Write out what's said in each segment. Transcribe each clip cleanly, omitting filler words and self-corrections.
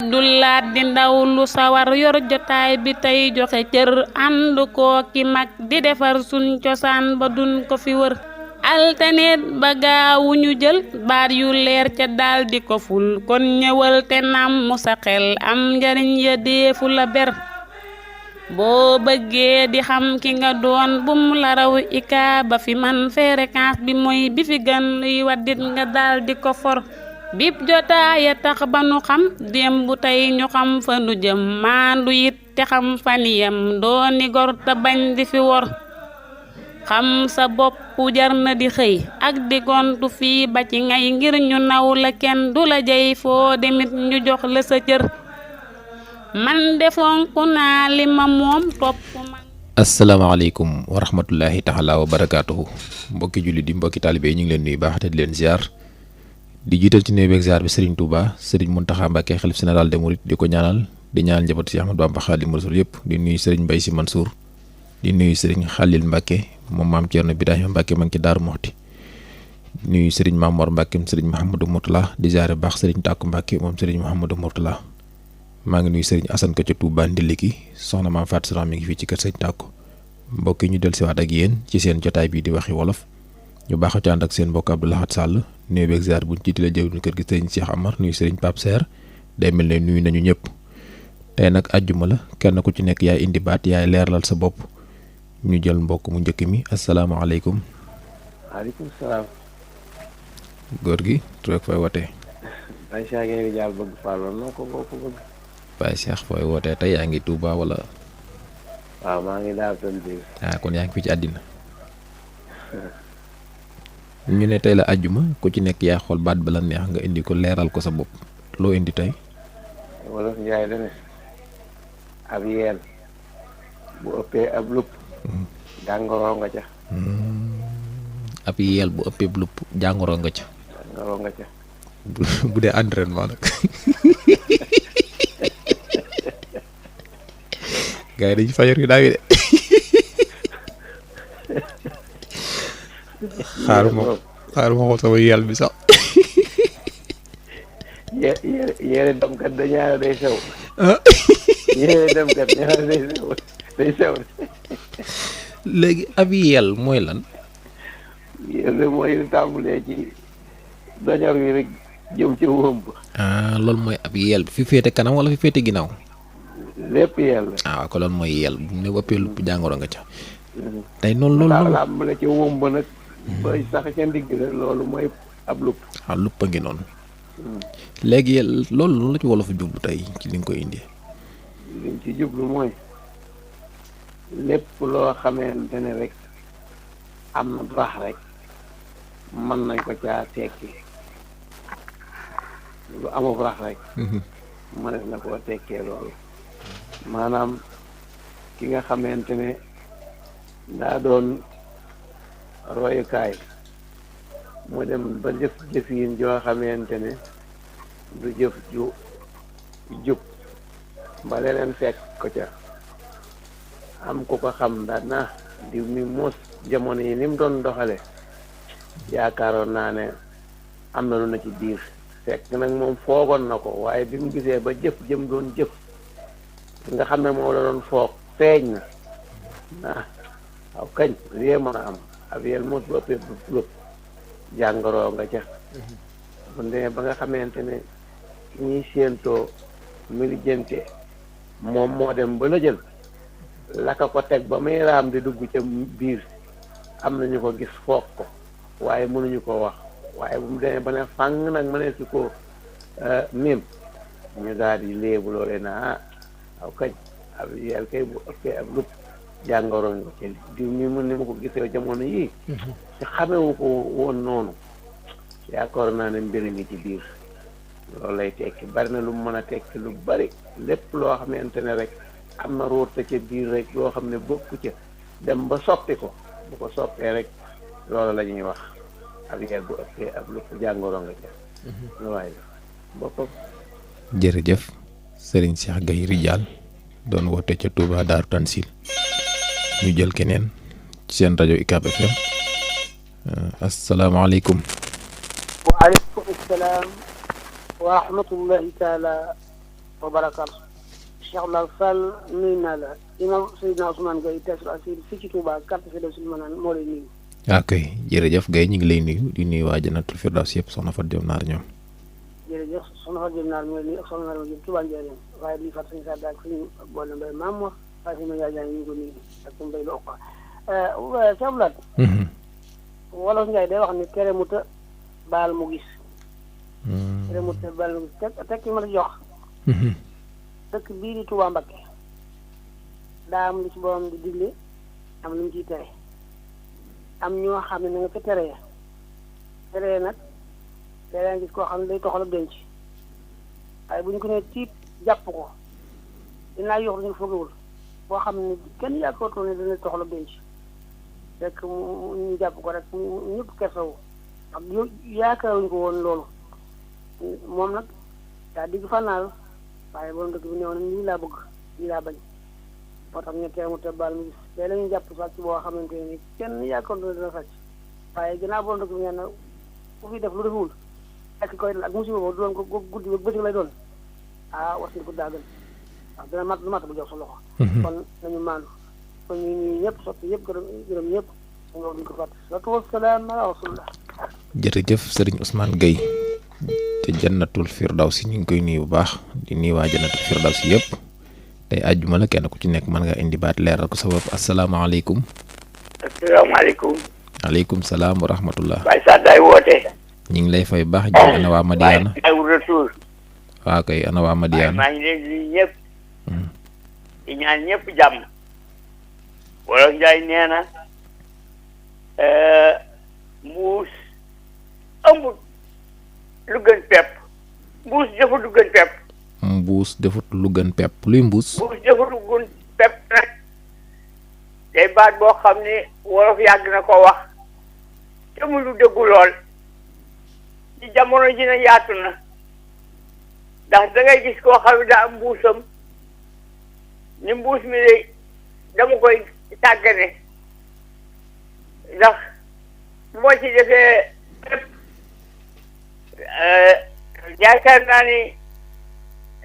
Abdulaat di ndaw lu sawar yor jotaay bi tey joxe cër ànd koo ki mag di defar suñ cosaan ba dun ko fi wër altaneet ba gaawu ñu jël baat yu leer ca daal di ko ful kon ñëwal te nam mu sa xel am njariñ ya deefu la ber boo bëggee di xam ki nga doon bum la raw ika ba fi man fréquence bi mooy bi fi gën luy waddit nga daal di ko for bip jotaaya tax ba nu xam démb tey ñu xam fa nu jëm maandu it te xam faniyam dooni gor te bañ di fi wor xam sa bopp jar na di xëy ak di gontu fii ba ci ngay ngir ñu naw la kenn du la jey foo demit ñu jox la sa cër man defonku naa li ma moom topp man. asalaamaaleykum wa rahmatullahi taala wa barakaatuhu mbokki jullit yi mbokki taalibe yi ñu ngi leen nuyu baax te di leen ziar di jiital ci nuyu beeg ziar bi Serigne Touba Serigne Mountakha Mbacké xalif général des mourides di ko ñaanal di ñaanal njabootu Cheikh Ahmadou Bamba Khadimu Rasul yëpp di nuyu Serigne Mbaye Sy Mansour di nuyu Serigne Khalil Mbacké moom maam Thierno Birahima Mbacké ma ngi ci Daaru Moxti di nuyu Serigne Mamor Mbacké Serigne Mouhamadou Mourtala di ziare baax Serigne Takku Mbacké moom Serigne Mouhamadou Mourtala maa ngi nuyu Serigne Assane Ka ca Touba Ndiliki soxna maam Fatou Sara mi ngi fii ci kër Serigne Takku mbokk yi ñu del siwaat ak yéen ci seen jotaay bii di waxi wolof ñu baax a ànd ak seen mbokk Abdou Lahad Sall nuyu beeg ziar buñ ci la jëw kër gi Serigne Cheikh Amar nuyu Serigne Pape Serre day mel ne nuyu nañu ñëpp tey nag àjjuma la kenn ku ci nekk yaay indi baat yaay leerlal sa bopp ñu jël mbokk mu njëkk mi asalaamaaleykum. waaleykum salaam. góor gi tur ak fooy wootee. Baye Cheikh ngi jaar bëgg Fallou noo ko boo ko bëgg. Baye Cheikh fooy wootee tey yaa ngi Touba wala. waaw maa ngi daal doon dégg. kon yaa ngi fi ci àddina. ñu ne tey la àjjuma ku ci nekk yaa xool baat ba la neex nga indi ko leeral ko sa bopp loo indi tey. wolof Njaay dane ab yeel bu ëppee ab lupp. jàngoro nga ca. ab yeel bu ëppee lupp jàngoro nga ca. jàngoro nga ca. bu dee entraînement nag. gars yi dañuy fajar yu daaw yi de. xaaruma xool sama yel bi sax. yére demkat da ñaara day sew. yére demkat ñaara day sew. léegi ab yel mooy lan. yel de mooy tàmbalee ci dañar wi rek jëm ci wóom ba. loolu mooy ab yel fi féete kanam wala fi féete ginnaaw. lépp yel la. ko loolu mooy yel bu ne ëppee lupp jàngoro nga ca. tey noonu loolu la am la ci wóom ba nag. bay sax ca ndigg la loolu mooy ab lupp. lupp a ngi noonu. léegi loolu la ci wolof jublu tey ci li nga koy indi. liñ ci jublu mooy lépp loo xamante ne rek am na baax rek mën nañ ko caa tekki lu amu baax rek. mënees na koo tekkee loolu. maanaam ki nga xamante ne daa doon royukaay mu dem ba jëf yin joo xamante ne du jëf ju jub ba leneen fekk ko ca am ku ko xam daal na diw mi mos jamono yi ni mu doon doxale yaakaaroon naa ne am na lu na ci biir fekk nag moom foogoon na ko waaye bi mu gisee ba jëf jëm doon jëf nga xam ne moom la doon foog feeñ na waaw kañ lii mën a am ab yel mos bu ëppee bu jàngoro nga ca bu demee ba nga xamante ne ñiy séentoo milijente moom moo dem ba la jël laka ko teg ba muy raam di dugg ca biir am nañu ko gis foog ko waaye mënuñu ko wax waaye bu mu demee ba ne fang nag mënee si ko mim ñu daal di léebu loolee na waaw kañ ab yel kay bu ëppee ab lupp jàngoro nga ci diw mi mun ni ma ko gisee jamono yii ci xamewu ko woon noonu yaakaar naa ne mbir ngi ci biir loolu lay tekki bari na lu mu mën a tekki lu bari lépp loo xamante ne rek am na róota ca biir rek loo xam ne bokku ca dem ba soppi ko bu ko soppee rek loolu la ñuy wax ab yel bu ëppee ab lupp jàngoro nga ca lu waaye boppam. jërëjëf Serigne Cheikh Gaye Ridial doon woote ca Touba Daaru Tansil ñu jël keneen ci seen rajo UCAB FM asalaamaaleykum. waaleykum salaam wa rahmatullahi taala wa barakaatu. Cheikh Abdoulaye Fall nuyu naa la imam Seydina Ousmane Gueye Tassoul Assir fii ci Touba carte fidèle Souleymane moo lay nuyu. ok jërëjëf Guèye ñu ngi lay nuyu di nuyu waa Jannatul Firdaws yëpp soxna Fatou Diop Naar ñoom. jërëjëf soxna Fatou Diop Naar mi ngi lay nuyu ak soxna Mariama Diop Touba Ndiarène waaye di fat suñu sadda ak suñu boole mbay maam wax waaye suñu yaay jaan ñu ngi ko nuyu ak suñu mbay lu okka Cheikh Abdoulaye wolof Njaay day wax ni tere mu të baal mu gis tere mu të baal mu gis teg ki ma la jox dëkk bii di Touba Mbakke daa am lu ci borom di digle am lu mu ciy tere am ñoo xam ne na nga fa tere nag tere gis koo xam ne day toxal ak denc waaye bu ñu ko nee tiit jàpp ko dinaa yox dañu foogewul boo xam ne kenn yaakaarutoo ne dana toxal ak denc rek ñu jàpp ko rek ñëpp kersawu ak yaakaaruñu ko woon loolu moom nag daa digg fànnaal waaye borom dëkk bi néew na lii laa bëgg lii laa bañ moo tax ñu tere mu te baal mu gis léeg la ñu jàpp sàcc boo xamante ni kenn yaakaar na dina sàcc waaye ginnaaw borom dëkk bi nee na ku fi def lu deful ak koy ak musiba boobu doon ko guddi ba bëccëg lay doon was ni ko daa gën wax dina mat du mat bu jox sa loxo kon nañu maandu kon ñu ñëpp sotti yëpp gërëm ñëpp nga duñ ko fàtte salaatu wasalaam ala rasulillah. jërëjëf Serigne Ousmane Gueye te Jannatul Firdaws ñu ngi koy nuyu bu baax di nuyu waa Jannatul Firdaws yëpp tey àjjuma la kenn ku ci nekk mën nga indi baat leeral ko sa bopp asalaamaaleykum. asalaamaaleykum. aleykum salaam wa rahmatullah. Baye Saddaay woote. ñu ngi lay fay baax ji ana waa Madiana. waaye retour. waaw kay ana waa Madiana. maa ngi leen di ñëpp. di ñaan ñëpp jàmm. wolof Njaay nee na mbuus ëmbut lu gën pepp mbuus defut lu gën pepp. mbuus defut lu gën pepp luy mbuus. mbuus defut lu gën pepp nag day baat boo xam ni wolof yàgg na ko wax te mu lu dëggu lool ci jamono ji na yaatu na ndax da ngay gis koo xam ne daa am mbuusam ni mbuus mi de dama koy tàggane ndax moo ci defee pepp yaakaar naa ni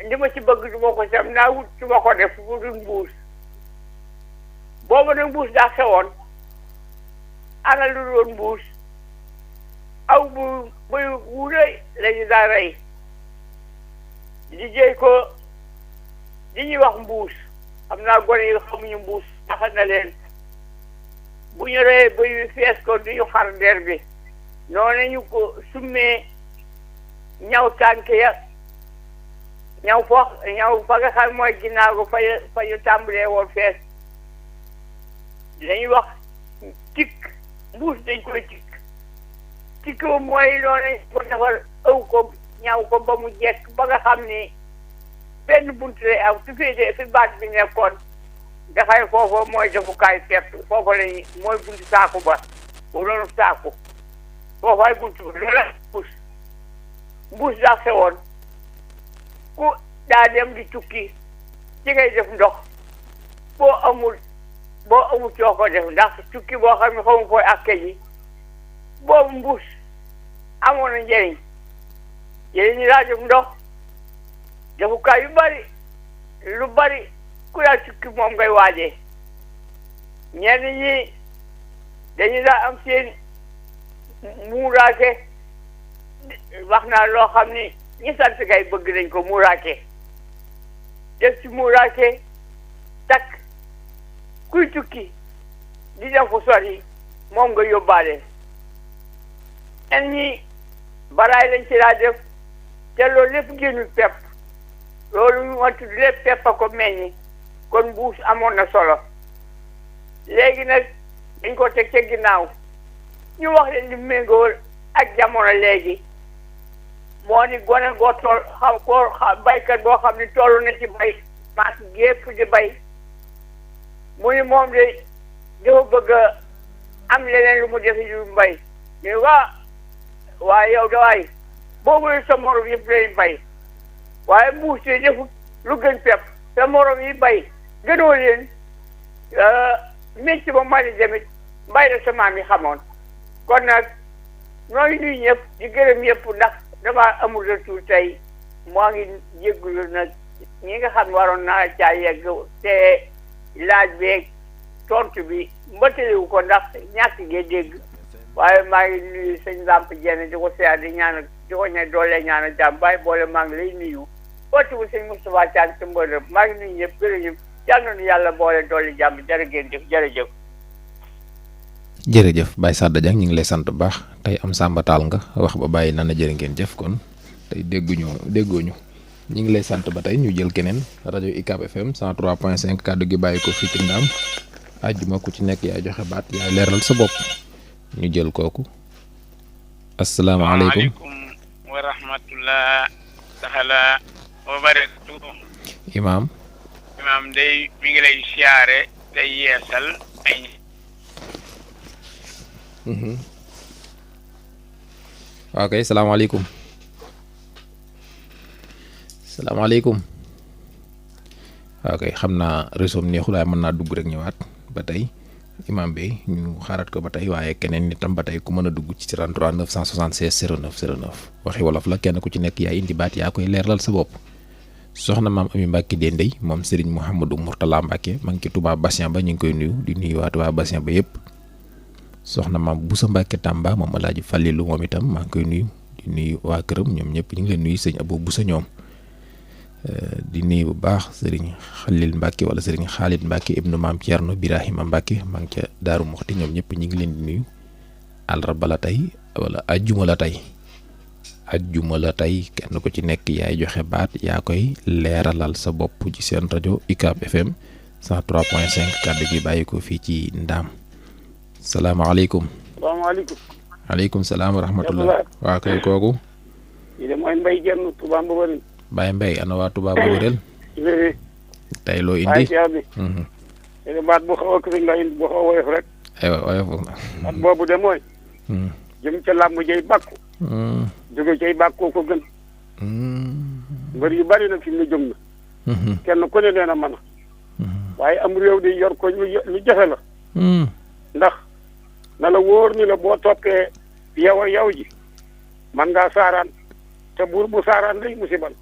li ma ci bëgg du ma ko sam naa wut su ma ko def bu dul mbuus booba nag mbuus daa xewoon ana lu doon mbuus aw bu bëy wu rëy lañu daa rey liggéey ko li ñuy wax mbuus xam naa gone yi xamuñu mbuus taxal na leen bu ñu reyee bëy wi fees ko du ñu xar der bi noonu ñu ko summee ñaw tànk ya ñaw fa nga xam mooy ginnaaw ko fa ñu tàmbalee woon fees dañuy wax tikk mbuus dañ koy tikk mooy loolu ko defar ëw ko ñaw ko ba mu jekk ba nga xam ni benn bunt lay am su féetee fi baat bi nekkoon dafay foofu mooy defukaay pepp foofu lañu mooy buntu saaku ba bu loolu saaku foofaay buntu ba loolu mbuus daa xewoon ku daa dem di tukki ci ngay def ndox boo amul coo ko def ndax tukki boo xam ne xamu koy akke ji boobu mbuus amoon na njëriñ yéen ñi daa def ndox defukaay yu bari lu bari ku daa tukki moom ngay waajee ñenn ñi dañu daa am seen muuraake wax naa loo xam ni ñi sant kay bëgg nañ ko muuraake def ci muuraake takk kuy tukki di dem fu sori moom nga yóbbaale ñenn ñi baraay lañ ci daa def te loolu lépp génnul pepp loolu ñu ma tudd lépp pepp a ko meññi kon mbuus amoon na solo léegi nag dañ ko teg ca ginnaaw ñu wax leen li méngool ak jamono léegi moo ni gone goo tool baykat boo xam ne toll na ci bay maas gépp di bay mu ni moom de dafa bëgg a am leneen lu mu defi lu mbay ñu waaye yow dawaay boobu sa morom yëpp lay bay waaye mbuus de defut lu gën pepp sa morom yi bay gënoo leen métti ba mali demit mbay la sa maam yi xamoon kon nag nooy nuyu ñëpp di gërëm ñëpp ndax dama amul retour tey moo ngi jéggulu nag ñi nga xam waroon naa caa yegg te laaj beeg tontu bi mbëttaliwu ko ndax ñàkk gee dégg waaye maa ngi nuyu sëñ Lamp Jenn di ko siyaar di ñaanal di ko ñe doole ñaanal jàmm bàyyi boole maa ngi lay nuyu wottiwu sëñ Moustapha Thiam ci mbër maa ngi nuyu ñëpp jërëjëf yal na nu yàlla boole doole jàmm jërë ngeen jëf jërëjëf. jërëjëf Baye Sada Dieng ñu ngi lay sant bu baax tey am sàmbataal nga wax ba bàyyi na jërë ngeen jëf kon tey déggooñu ñu ngi lay sant ba tey ñu jël keneen rajo UCAB FM 103.5 kàddu gi bàyyi ko fii ci Ndaam àjjuma ku ci nekk yaay joxe baat yaay leeral sa bopp ñu jël kooku asalaamaaleykum wa rahmatullah taala wa barakatu. imaam day mi ngi lay siyaare day yeesal ay waaw kay salaamaaleykum waaw kay xam naa réseau am neexul waaye mën naa dugg rek ñëwaat ba tey imam bi ñu xaaraat ko ba tey waaye keneen itam ba tey ku mën a dugg ci 33 976 09 09 waxi wolof la kenn ku ci nekk yaay indi baat yaa koy leeral sa bopp soxna maam Ami Mbacke Dendey moom Serigne Mouhamadou Mourtala Mbacke ma ngi ci Touba Bassin ba ñu ngi koy nuyu di nuyu waa Touba Bassin ba yëpp soxna maam Boussa Mbacke Tamba moom Alaaji Fallilu moom itam maa ngi koy nuyu di nuyu waa këram ñoom ñëpp ñu ngi leen nuyu sëñ Abou Boussa ñoom di nuyu bu baax Serigne Khalil Mbacke wala Serigne Khalid Mbacke ibnu maam Thierno Birahima Mbacke maa ngi ca Daaru Muxti ñoom ñëpp ñu ngi leen di nuyu àllarba la tey wala ajjuma la tey kenn ko ci nekk yaay joxe baat yaa koy leeralal sa bopp ci seen rajo UCAB FM 103.5 kàddu gi bàyyi ko fii ci Ndaam salaamaaleykum. salaamaaleykum. waaleykum salaam wa rahmatullah. waa kay kooku. lii de mooy Mbaye Dieng Touba Mbougarène. Baye Mbaye ana waa Touba Mbougarène. tey loo indi. waaye ceeb bi. te baat bu xaw a kii nga indi bu xaw a woyof rek. aywa woyof na. baat boobu de mooy. jëm ca làmb jëy bàkku. jóge cay bàkkoo ko gën. mbër yu bari na fi mu ne jëm na. kenn ku ne nee na mën a. waaye am réew di yor ko lu jafe la. ndax na la wóor ni la boo toppee yow ji man ngaa saaraan te buur bu saaraan day musibal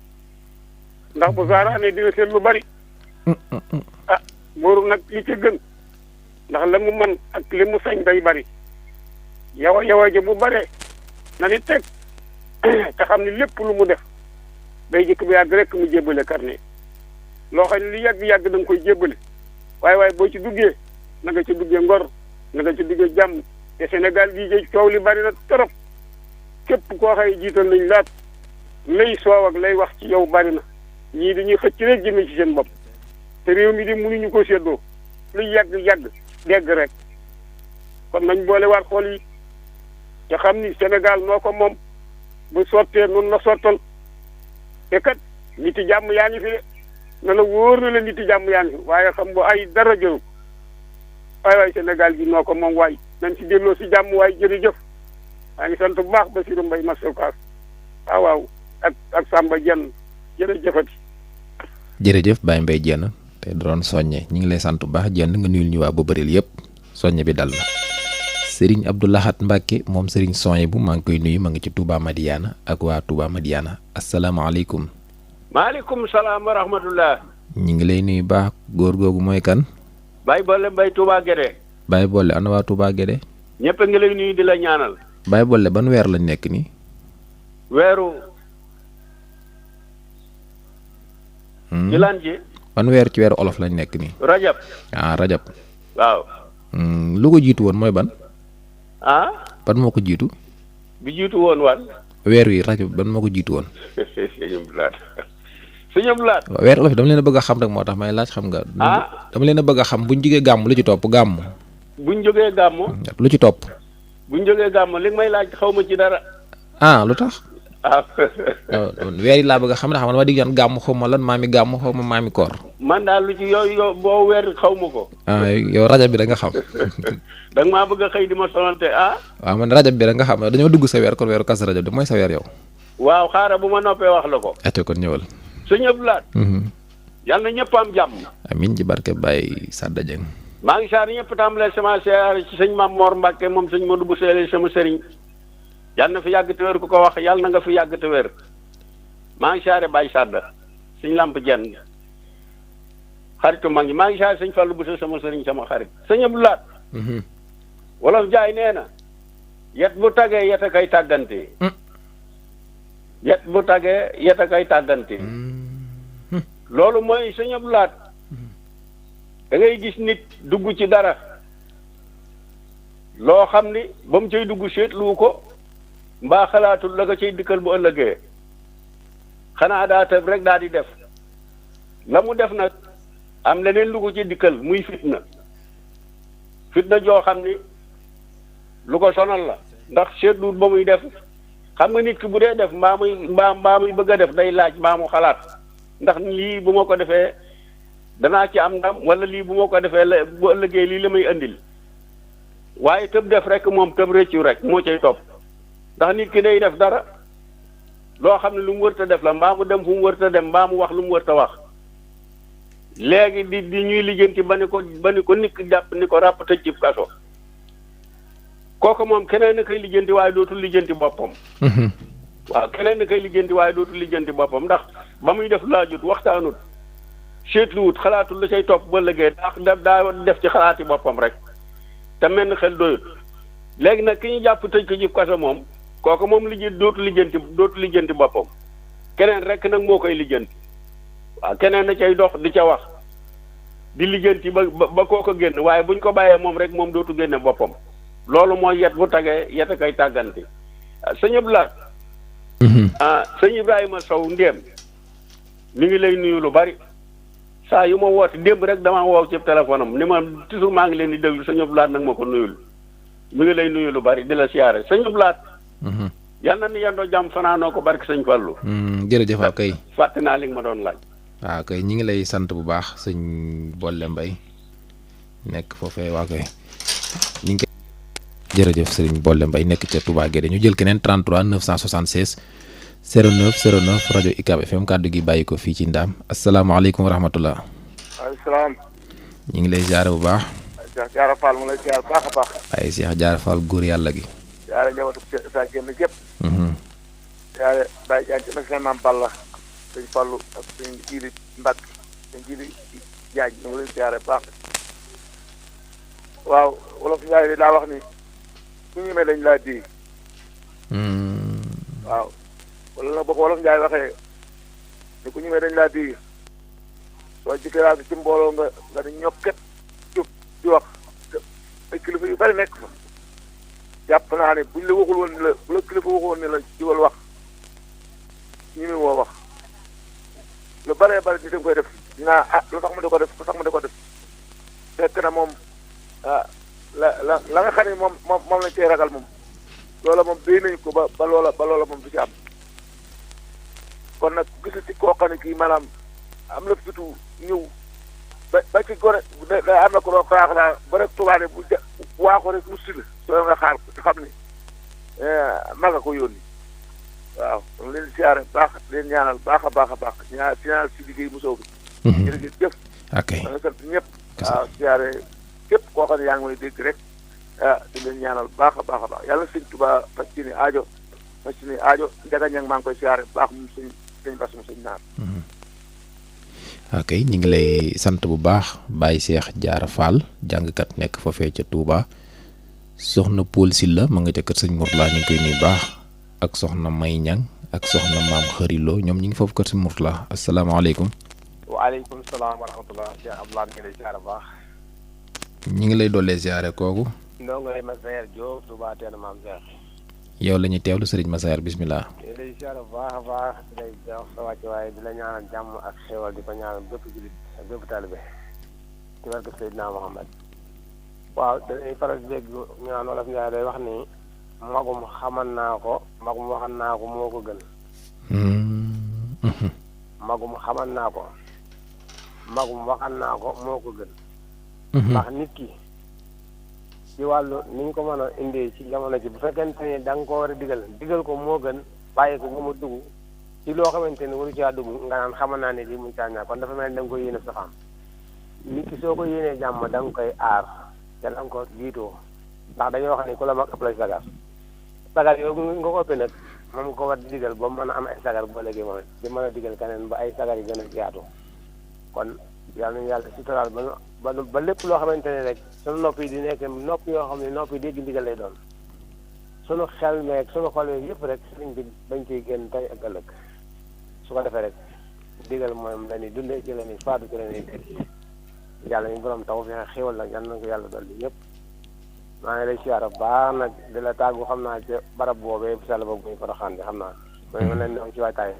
ndax bu saaraanee dina seet lu bari. buur nag li ci gën ndax la mu mën ak li mu sañ day bari yow ji bu baree na ni teg te xam ni lépp lu mu def day jëkk bi yàgg rek mu jébbale carnet loo xam ne li yàgg-yàgg da nga koy jébbale waaye boo ci duggee na nga ci duggee ngor na nga ci duggee jàmm te Sénégal gii jëj coow li bari na trop képp koo xëy jiital nañ laat lay soow ak lay wax ci yow bari na ñii dañuy xëcc rek jëme ci seen bopp te réew mi di mënuñu ko séddoo lu yàgg-yàgg dégg rek kon nañ boole waat xool yi te xam ni Sénégal noo ko moom bu sottee noonu la sottal te kat nit yi jàmm yaa ngi fi de na la wóor na la nit yi jàmm yaa ngi fi waaye xam nga ay dara jëru waay Sénégal gi noo ko moom waay nañ si delloo si jàmm waay jërëjëf maa ngi sant bu baax Bassirou Mbaye Massokaas waaw ak Samba Dieng jërëjëfati. jërëjëf Baye Mbaye Dieng te doon soññe ñu ngi lay sant bu baax Dieng nga nuyul ñu waa ba bëril yëpp soññe bi dal na. Serigne Abdou Lahad Mbacke moom Serigne Soye bu maa ngi koy nuyu ma ngi ci Touba Madiana ak waa Touba Madiana asalaamaaleykum. maaleykum salaam wa rahmatullah. ñu ngi lay nuyu baax góor googu mooy kan. Baye Bolle Mbaye Touba Guédé. Baye Bolle ana waa Touba Guédé. ñëpp a ngi lay nuyu di la ñaanal. Baye Bolle ban weer lañ nekk nii. weeru. di laan ji. ban weer ci weeru olof lañ nekk nii. rajab. rajab. waaw. lu ko jiitu woon mooy ban. ban moo ko jiitu. bi jiitu woon wan. weer wi rajab ban moo ko jiitu woon. sëñ Blaat. waaw weer olof dama leen a bëgg a xam rek moo tax may laaj xam nga. dama leen a bëgg a xam buñ jógee gàmm lu ci topp gàmm. buñ jógee gàmm. lu ci topp. buñ jógee gàmm li may laaj xaw ma ci dara. lu tax. weer yi laa bëgg a xam ne xam nga dama digg naan gàmm xaw ma lan maami gàmm xaw ma maami koor. man daal lu ci yooyu boo weer xaw ma ko. yow rajab bi da nga xam. da nga maa bëgg a xëy di ma sonante waaw man rajab bi da nga xam dañoo dugg sa weer kon weeru kas rajab bi mooy sa weer yow. waaw xaaral bu ma noppee wax la ko. ate kon ñëwal. sëñ Abdoulaye. yàlla na ñëpp am jàmm. amiin ci barke Baye Sada Dieng. maa ngi saar ñëpp tàmbalee sama siyaar ci sëñ Mame Mor Mbacke moom sëñ Modou bu Seele sama sëriñ. yàlla na fi yàgg te wér ku ko wax yàlla na nga fi yàgg te wér. maa ngi saare Baye Sada. sëñ Lamp Jenn xaritu mag ñi maa ngi siyaare sëñ Fallou Bousso sama sëriñ sama xarit sëñ Abdou Lahat wolof jaay nee na yet bu tagee yet a kay tàggante yet bu tagee yet a kay tàggante loolu mooy sëñ Abdou Lahat da ngay gis nit dugg ci dara loo xam ni ba mu cay dugg seetlu ko mbaa xalaatul la ko cay dikkal bu ëllëgee xanaa daa tëb rek daa di def la mu def nag am leneen lu ko ci dikkal muy fitna joo xam ni lu ko sonal la ndax seetluwut ba muy def xam nga nit ki bu dee def mbaa muy bëgg a def day laaj mbaa mu xalaat ndax lii bu ma ko defee danaa ci am ndam wala lii bu ma ko defee la bu ëllëgee lii la may andil waaye tëb def rek moom tëb rëccu rek moo cay topp ndax nit ki day def dara loo xam ne lu mu wërta def la mbaa mu dem fu mu wërta dem mbaa mu wax lu mu wërta wax léegi di ñuy lijjanti ba ni ko nit ki jàpp ni ko ràpp tëj ci kaso kooku moom keneen na koy lijjanti waaye dootul lijjanti boppam waaw keneen na koy lijjanti waaye dootul lijjanti boppam ndax ba muy def laajut waxtaanut seetluwut xalaatul la cay topp ba liggéey daa def ci xalaati boppam rek te mel ni xel doyut léegi nag ki ñu jàpp tëj ko ci kaso moom kooku moom dootul lijjanti boppam keneen rek nag moo koy lijjanti waaw keneen na cay dox di ca wax di lijjanti ba kooko génn waaye buñ ko bàyyee moom rek moom dootu génne boppam loolu mooy yet bu tagee yet a koy tàggante sëñ Abdou Lahat sëñ Ibrahima Sow ndéem mi ngi lay nuyu lu bari saa yu ma woote démb rek damaa woow ci téléphone am ni ma toujours maa ngi leen di déglu sëñ Abdou Lahat nag ma ko nuyul mi ngi lay nuyu lu bari di la siyaare sëñ Abdou Lahat yal na ni yendoo jàmm fanaanoo ko barke sëñ Fallu jërëjëf waaw kay fàtte naa li nga ma doon laaj waaw kay ñi ngi lay sant bu baax sëñ Bolle Mbaye nekk foofee waa koy ñi ngi jërëjëf sëriñ Bolle Mbaye nekk ca Touba Guédé ñu jël keneen 33 976 09 09 rajo UCAB FM kàddu gi bàyyi ko fii ci Ndaam asalaamaaleykum wa rahmatullah. waaleykum salaam. ñu ngi lay jaare bu baax. Cheikh Diarra Fall mu lay ziar baax a baax. waaye Cheikh Diarra Fall góor yàlla gi. jaare njabootu sa génn gépp. jaare Baye Diagne ci nag maam Balla sëñ Fallu ak sëñ Jili Mbacke sëñ Jili Diagne ñu ngi lay ziare baax. waaw wolof Njaay di daa wax ni ku ñemee dañ laa di. waaw wala nag boo ko wolof Njaay waxee ni ku ñemee dañ laa di soo jëkkëraat ci mbooloo nga di ñokket jub di wax ay kilifa yu bari nekk fa jàpp naa ne buñ la waxul woon ni la bu la kilifa waxul woon ni la jubal wax ñu mi woo wax lu baree bari di dañ koy def dinaa lu tax ma di ko def lu tax ma di ko def fekk na moom la nga xam ne moom lañ cey ragal moom loola moom béy nañ ko ba loola moom du ci am kon nag gisati koo xam ne kii maanaam am na fitu ñëw ba ci gore da am na ko doon xaax naa ba rek tubaane bu waaxoo rek mu sila soo nga xaar ko xam ni maga ko yónni waaw dama leen siyaare baax leen ñaanal baax a baax a baax ñaanal si liggéey mosoo bi jërëjëf jëf ok da nga sant ñëpp waaw siyaare képp koo xam ne yaa ngi may dégg rek di leen ñaanal baax a baax a baax yàlla sëñ Tuubaa faj ci ni aajo njaga ñang maa ngi koy siyaare baax moom sëñ bas mu sëñ naar ok ñu ngi lay sant bu baax Baye Cheikh Diarra Fall jàngkat nekk foofee ca Touba soxna Paul Silla ma nga ca kër sëñ Mourtala ñu ngi koy nuyu baax ak soxna May Ñang ak soxna maam Xarilo ñoom ñu ngi foofu kër sëñ Mourtala asalaamaaleykum. waaleykum salaam wa rahmatulah Cheikh Abdoulaye ñu ngi lay ziare baax. ñu ngi lay dollee ziare kooku. ndongo lay Massaer Diop Touba Teel maam Cheikh. yow la ñuy teewlu Serigne Massaer bismillah. ñu ngi lay ziare bu baax a baax di lay jox sa wàcc waaye di la ñaanal jàmm ak xéwal di ko ñaanal bépp julit ak bépp taalibe ci barke Seydina Muhammad. waaw dañuy faral di dégg ñu naan wolof Njaay day wax ni magum xaman naa ko magum waxan naa ko moo ko gën. magum xaman naa ko magum waxan naa ko moo ko gën. ndax nit ki ci wàllu ni ñu ko mën a indee ci jamono ji bu fekkente ni da nga ko war a digal ko moo gën bàyyi ko ba mu dugg ci loo xamante ni waru caa dugg nga naan xaman naa ne lii mun caa ñàkk kon dafa mel ni da nga koy yéene saxam nit ki soo ko yéenee jàmm da nga koy aar te da nga ko jiitoo ndax dañoo wax ni ku la mag ëpp la sagar yooyu nga ko ëppee nag moom ko war di digal ba mën a am ay sagar boo léegi moom di mën a digal keneen ba ay sagar yi gën a yaatu kon yàlla nañu yàlla suturaal ba lépp loo xamante ne rek sunu nopp yi di nekk nopp yoo xam ne nopp yi dégg ndigal lay doon sunu xel meeg sunu xol meeg yëpp rek sëriñ bi bañ ciy génn tey ak ëllëg su ko defee rek digal moom la ñuy dundee ci la ñuy faatu ci la ñuy dégg yàlla ñu borom taw fi xéwal nag yal na ko yàlla dolli ñëpp maa ngi lay siyaar bu baax nag di la tàggu xam naa ci barab boobee bu sell boobu muy Porokhane bi xam naa mooy mën nañ ne ci waajtaay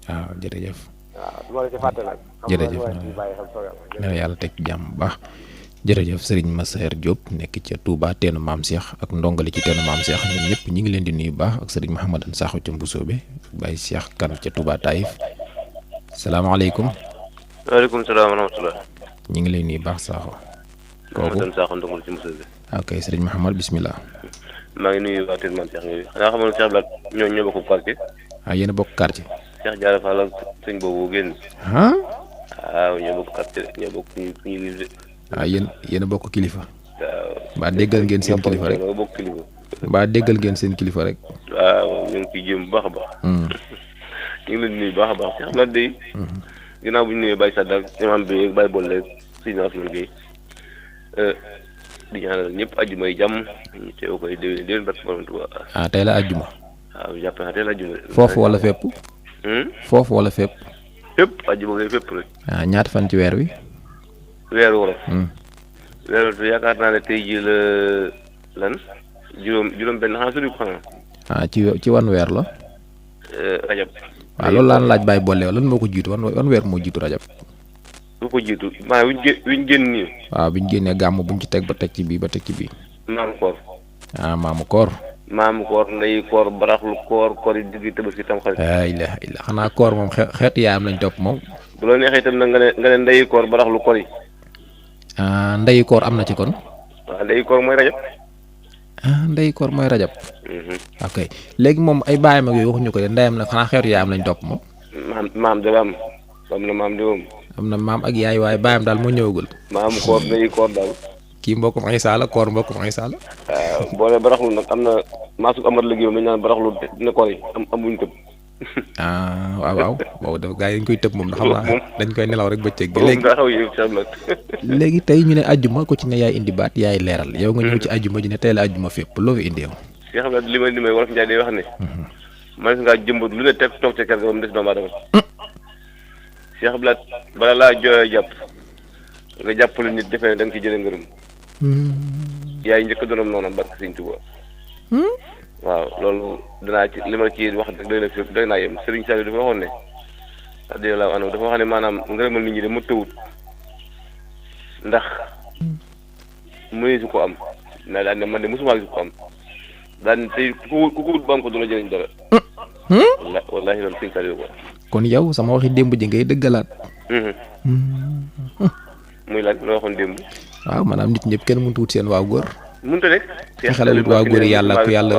waaw jërëjëf. waaw du ma la ci fàtte nag. jërëjëf xam nga bàyyi xel soobee na yàlla teg jàmm bu baax. jërëjëf Serigne Massaer Diop nekk ca Touba teenu maam Cheikh ak ndongali ci teenu maam Cheikh ñun ñëpp ñi ngi leen di nuyu baax ak Serigne Mouhamadane Sakho ca Mbusoobe Baye Cheikh Kane ca Touba Taïf salaamaaleykum. waaleykum salaam wa rahmatulah. ñi ngi lay nuyu baax Sakho. Mouhamadane Sakho ndongali ci Mbusoobe. ok Serigne Mouhamad bismillah. maa ngi nuyu waa teenu maam Cheikh yooyu xanaa xamoon Cheikh Blat ñoo bokk quartier. yéen a bokk quartier. Cheikh Diarra Fall ak sëñ boobu génn. waaw ñoo bokk quartier ñoo bokk fu ñuy vivre. yéen a bokk kilifa. waaw mbaa déggal ngeen seen kilifa rek ñoo bokk kilifa. mbaa déggal ngeen seen kilifa rek. waaw ñu ngi ciy jéem bu baax a baax. ñu ngi leen di nuyu baax a baax Cheikh Blat day. ginnaaw bu ñu nuyee Baye Sadda ak imam bi ak Baye Bolle si na Asman Gueye di ñaanal ñëpp àjjuma yi jàmm ñu teew koy déwén barke Borom Tuubaa. tey la àjjuma. waaw jàpp naa tey la àjjuma. foofu wala fépp. foofu wala fépp. fépp àjjuma ngay fépp rek. ñaata fan ci weer wi. weer wolof. weer wolof yaakaar naa ne tey jii la lan juróom benn xanaa suri ko xanaa. ci wan weer la. rajab. waaw loolu laan laaj Baye Bolle lan moo ko jiitu wan weer moo jiitu rajab. lu ko jiitu maanaam wiñ génn nii. waaw bi ñu génnee gàmm buñ ci teg ba teg ci bii ba teg ci bii. maamu koor. maamu koor. maamu koor ndey koor baraxlu koor yi digg Tabaski tam xarit. ilaha illa xanaa koor moom xeetu yaayam lañ topp moom. bu la neexee itam nag nga ne ndeyi koor baraxlu koor yi. ndeyi koor am na ci kon. waaw ndeyi koor mooy rajab. ndeyi koor mooy rajab. ok léegi moom ay baayam ak yooyu waxuñu ko de ndeyam nag xanaa xeetu yaayam lañ topp moom. maam de am na maam de moom. am na maam ak yaay waaye baayam daal moo ñëwagul. maamu koor ndeyi koor daal. kii mbokkum Isa la koor mbokkum Isa la. waaw boo nee baraxlu nag am na maasuk amat liggéey moom dañu naan baraxlu dina koor yi am buñ tëb. waaw boobu dafa gaa yi dañ koy tëb moom xam naa dañ koy nelaw rek bëccëg gi. léegi tey ñu ne àjjuma ko ci ne yaay indi baat yaay leeral yow nga ñëw ci àjjuma ji ne tey la àjjuma fépp loo fi indi yow. Cheikh Blat li may wolof Njaay day wax ne. man ngaa jëmbat lu ne teg toog ca kër ga ba mu des doomu aadama. Cheikh Blat bala laa jooyoo jàpp nga jàppale nit defe ne da nga ci jëlee ngërëm. yaay njëkk doonam noonu barke Sëñ Tuubaa. waaw loolu danaa ci li ma ci wax doy na fi doy naa yem Serigne Saliou dafa waxoon ne radiyallaahu anhu dafa wax ne maanaam ngërëmal nit ñi de mu tëwut ndax mëneesu ko am mais daal ne man de mosuma gis ko am daal ne tey ku ko wut ba am ko du la jëriñ dara. wallaahi loolu Serigne Saliou ko. kon yow sama waxi démb ji ngay dëggalaat. muy laaj loo waxoon démb. waaw maanaam nit ñëpp kenn mënut a wut seen waaw góor. mënut a nekk. fexe la wut waaw góor yàlla ku yàlla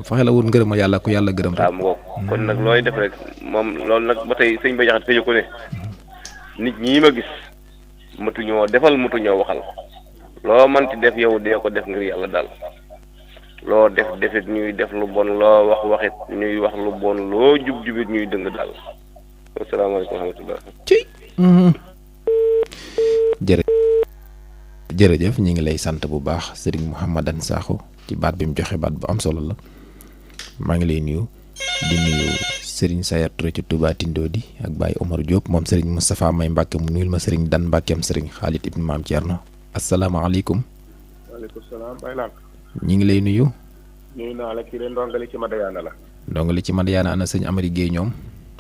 fexe la wut ngërëma yàlla ku yàlla gërëm rek. waaw mu ngoog kon nag looy def rek moom loolu nag ba tey sëñ Ba Jaxate tëjee ko ne nit ñi ma gis matuñoo defal matuñoo waxal loo mënti def yow dee ko def ngir yàlla daal loo def defit ñuy def lu bon loo wax waxit ñuy wax lu bon loo jub-jubit ñuy dëng daal asalaamaaleykum wa rahmatulah. jërëjëf ñi ngi lay sant bu baax Serigne Mouhamadane Sakho ci baat bi mu joxe baat bu am solo la maa ngi lay nuyu di nuyu Serigne Sayar Touré ci Touba Tindodi ak Baye Omar Diop moom Serigne Moustapha May Mbacke mu nuyul ma Serigne Dan Mbackeem Serigne Khalid Ibn Maam Thierno asalaamaaleykum. waaleykum salaam Baye Lam. ñi ngi lay nuyu. nuyu naa la kii de ndongali ci Madiana la. ndongali ci Madiana ana sëñ Amady Guèye ñoom.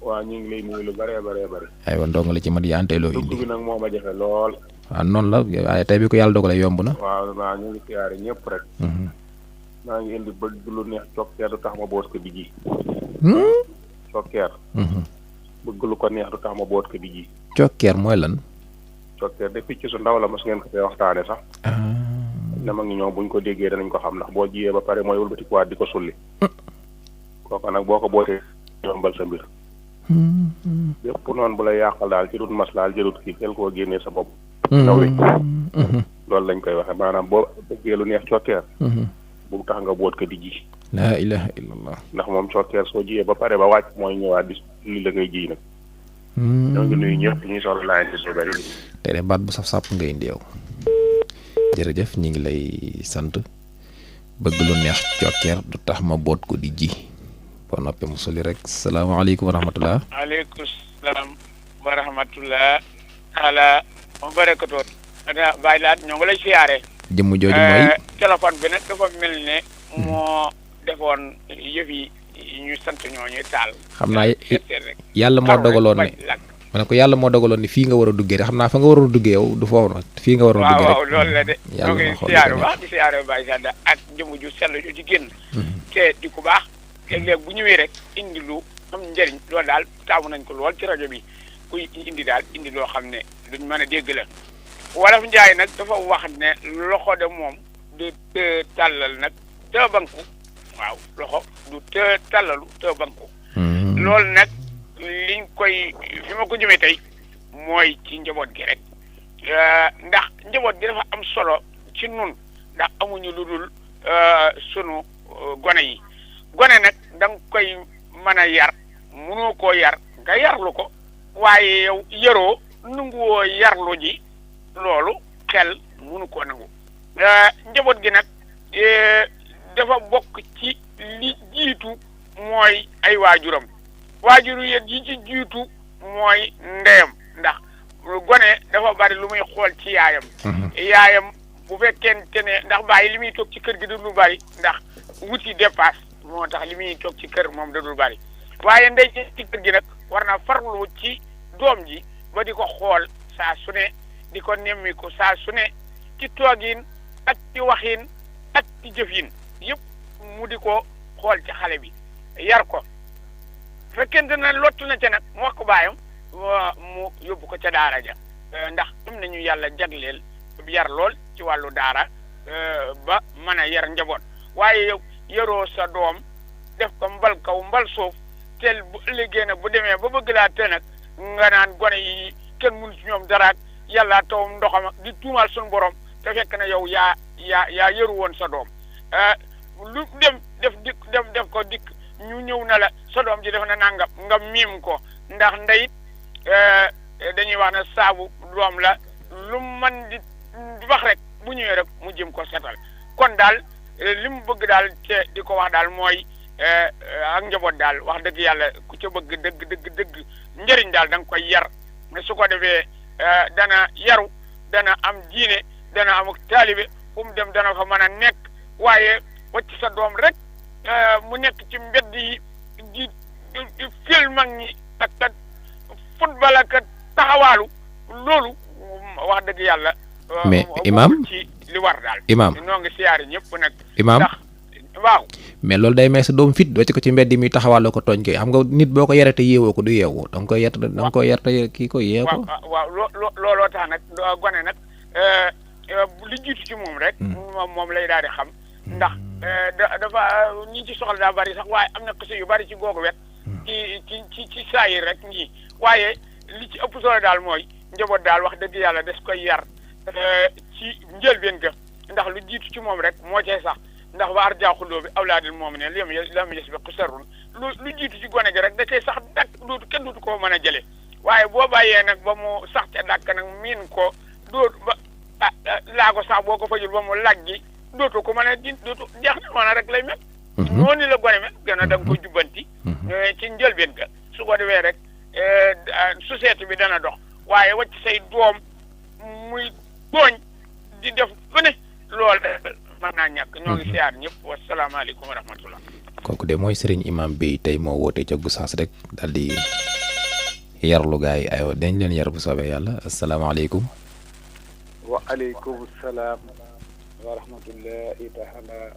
waaw ñu ngi lay nuyu lu bëree bëri. aywa ndongali ci Madiana tey loo indi. dugg bi nag moo ma jafe lool. waaw noonu la waaye tey bi ko yàlla dogalee yomb na. waaw ñu ngi siyaare ñëpp rek. maa ngi indi bëgg lu neex cokkeer du tax ma boot ko di ji. cokkeer. bëgg lu ko neex du tax ma boot ko di ji. cokkeer mooy lan. cokkeer de picc su ndaw la mos ngeen ko fee waxtaane sax. ne ma ngi ñoom buñ ko déggee danañ ko xam ndax boo jiyee ba pare mooy wëlbatikuwaat di ko sulli. kooku nag boo ko bootee yombal sa mbir. bépp noonu bu la yàqal daal ci dut maslaal jërut kii tel koo génnee sa bopp. ndaw li loolu lañ koy waxe maanaam boo bëggee lu neex cokkeer bu tax nga boot ko di ji la ilaha illallah. ndax moom cokkeer soo jiyee ba pare ba wàcc mooy ñëwaat di li la ngay ji nag. ñoo ngi nuyu ñëpp ñuy soxla laajte su bëri. tey de baat bu saf-sàpp nga indi yow. jërëjëf ñu ngi lay sant bëgg lu neex cokkeer du tax ma boot ko di ji boo noppee mu soli rek salaamaaleykum wa rahmatullah. aleykum salaam wa rahmatullah taala wa barakatoon. bàyyi laat ñoo ngi lay siyaare. jëmm jooju mooy. téléphone bi nag dafa mel ne. moo defoon yëf yi ñu sant ñooñu taal. xam naa yàlla moo dogaloon ne ma ne ko yàlla moo dogaloon ne fii nga war a duggee rek xam naa fa nga waroon a duggee yow du foofu nag fii nga waroon a duggee rek. waaw loolu la de. yàlla ñoo ngi siyaare bu baax di siyaare Baye Sada ak jëmm ju sell ju ci génn. te di ku baax. léeg-léeg bu ñëwee rek indi lu am njëriñ loolu daal taamu nañ ko lool ci rajo bi kuy indi daal indi loo xam ne duñ mën a dégg la. Wolof Njaay nag dafa wax ne loxo de moom du te tàllal nag te banku waaw loxo du te tàllalu te banku. loolu nag liñ koy fi ma ko jëmee tey mooy ci njaboot gi rek ndax njaboot gi dafa am solo ci nun ndax amuñu lu dul sunu gone yi gone nag da nga koy mën a yar mënoo koo yar nga yarlu ko waaye yow yaroo nanguwoo yarlu ji loolu xel mënu koo nangu njaboot gi nag dafa bokk ci li jiitu mooy ay waajuram waajuru yéen yi ci jiitu mooy ndeyam ndax gone dafa bari lu muy xool ci yaayam yaayam bu fekkente ne ndax bàyyi li muy toog ci kër gi du lu bari ndax wuti dépasse moo tax li muy toog ci kër moom da dul bari waaye ndey ci kër gi nag war na farlu ci doom ji ba di ko xool saa su ne di ko nemmiku saa su ne ci toogin ak ci waxin ak ci jëfin yëpp mu di ko xool ci xale bi yar ko fekkente na lottu na ca nag mu wax ko baayam mu yóbbu ko ca daara ja ndax am nañu yàlla jagleel yar lool ci wàllu daara ba mën a yar njaboot waaye yow yaroo sa doom def ko mbal kaw mbal suuf tel bu ëllëgee nag bu demee ba bëgg laa te nag nga naan gone yi kenn mënu ci ñoom dara yàlla tawam ndoxam ak di tuumaal suñu borom te fekk na yow yaa yaru woon sa doom lu dem def ko dikk ñu ñëw na la sa doom ji def na nangam nga miim ko ndax ndeyit dañuy wax ne saabu doom la lu man di wax rek bu ñëwee rek mu jëm ko setal kon daal li mu bëgg daal te di ko wax daal mooy ak njaboot daal wax dëgg yàlla ku ca bëgg dëgg njëriñ daal da nga koy yar su ko defee dana yaru dana am diine dana am taalibe fu mu dem dana fa mën a nekk waaye wacc sa doom rek mu nekk ci mbedd yi di film ak ñi ak football ak taxawaalu loolu wax dëgg yàlla. mais imam ci li war daal. imam noo ngi siyaari ñëpp nag. imam ndax waaw. mais loolu day may sa doom fit wacc ko ci mbedd mi taxawaaloo ko tooñ koy xam nga nit boo ko yaree te yeewoo ko du yeewoo da nga koy yar te kii ko yee ko. waaw looloo tax nag gone nag li jiitu ci moom rek. moom lay daal di xam. ndax dafa ñi ci soxla daa bari sax waaye am na xëse yu bari ci googu wet. ci saayir rek ñii waaye li ci ëpp solo daal mooy njaboot daal wax dëgg yàlla des koy yar ci njëlbeen ga ndax lu jiitu ci moom rek moo cee sax ndax waar jaaxuloo bi awlaadil moom ne lam yasbiqu sarrun lu jiitu ci gone gi rek da cay sax dakk kenn dootu ko mën a jëlee waaye boo bàyyee nag ba mu sax ca dàkk nag miin ko dootu ba laago sax boo ko fajul ba mu laggi dootu ko mën a dootu jeex na noona rek lay mel. noonu la gone mel gën a da nga ko jubbanti. ci njëlbeen ga su ko defee rek société bi dana dox waaye wacc say doom muy tooñ di def lu ne loolu mën naa ñàkk ñoo ngi siyaar ñëpp wasalaamaaleykum wa rahmatullah. kooku de mooy Serigne Imam Bey tey moo woote ca Gossas rek daal di yarlu gars yi aywa dañ leen yar bu soobee yàlla asalaamaaleykum. wa aleykum salaam wa rahmatullahi taala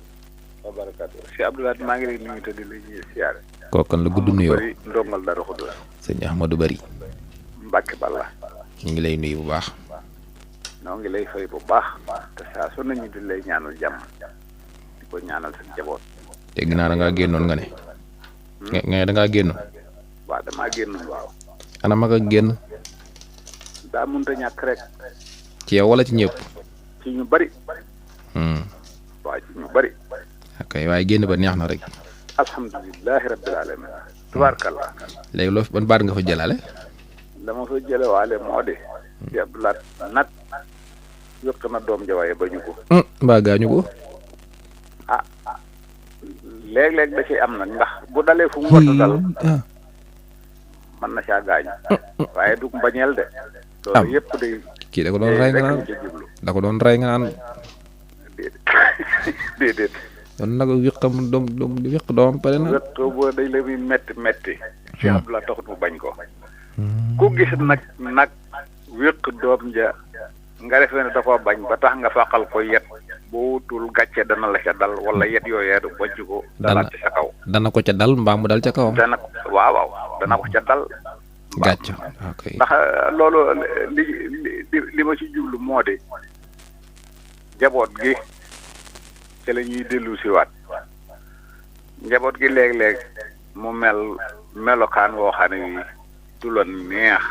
wa barakatu. si Abdoulaye maa ngi lay nuyu te di la ñuy siyaare. kooku kan la gudd nuyoo bëri ndongal dara xudu la. sëñ Ahmadou Bari. Mbàkke Balla. ñu ngi lay nuyu bu baax. noo ngi lay fay bu baax. te saa su nañu di lay ñaanal jàmm. di ko ñaanal sa njaboot. dégg naa da ngaa génnoon nga ne. nga da ngaa génn. waaw damaa génn waaw. ana mag ak génn. daa mënta ñàkk rek. ci yow wala ci ñëpp. ci ñu bari. waaw ci ñu bari. ok waaye génn ba neex na rek. alhamdulilahi rabbil alamin tubaarkalla. léegi loo ban baat nga fa jëlaale. dama fa jële waale moo di ci Abdoulaat nag yëq na doom ja waaye bañu ko. mbaa gaañu ko. léeg-léeg da ciy am nag ndax bu dalee fu mu war a dal mën na caa gaañu waaye du mbañeel de. loolu yëpp day. kii da ko doon rey nga naan da ko doon rey nga naan. déedéet. kon nag wéqam doom wéq doomam pare na. wéq boo day la muy metti. ci Abdoulaye taxut mu bañ ko. ku gis nag wéq doom ja nga defee ne da koo bañ ba tax nga fàqal ko yet boo wutul gàcce dana la ca dal wala yet yooyee du bojj ko. dana ci sa kaw. dana ko ca dal mbaa mu dal ca kawam. waaw dana ko ca dal. gàcce ok. ndax loolu li ma ci jublu moo di njaboot gi ci la ñuy dellu si waat njaboot gi léeg-léeg mu melokaan woo xam ne wi du la neex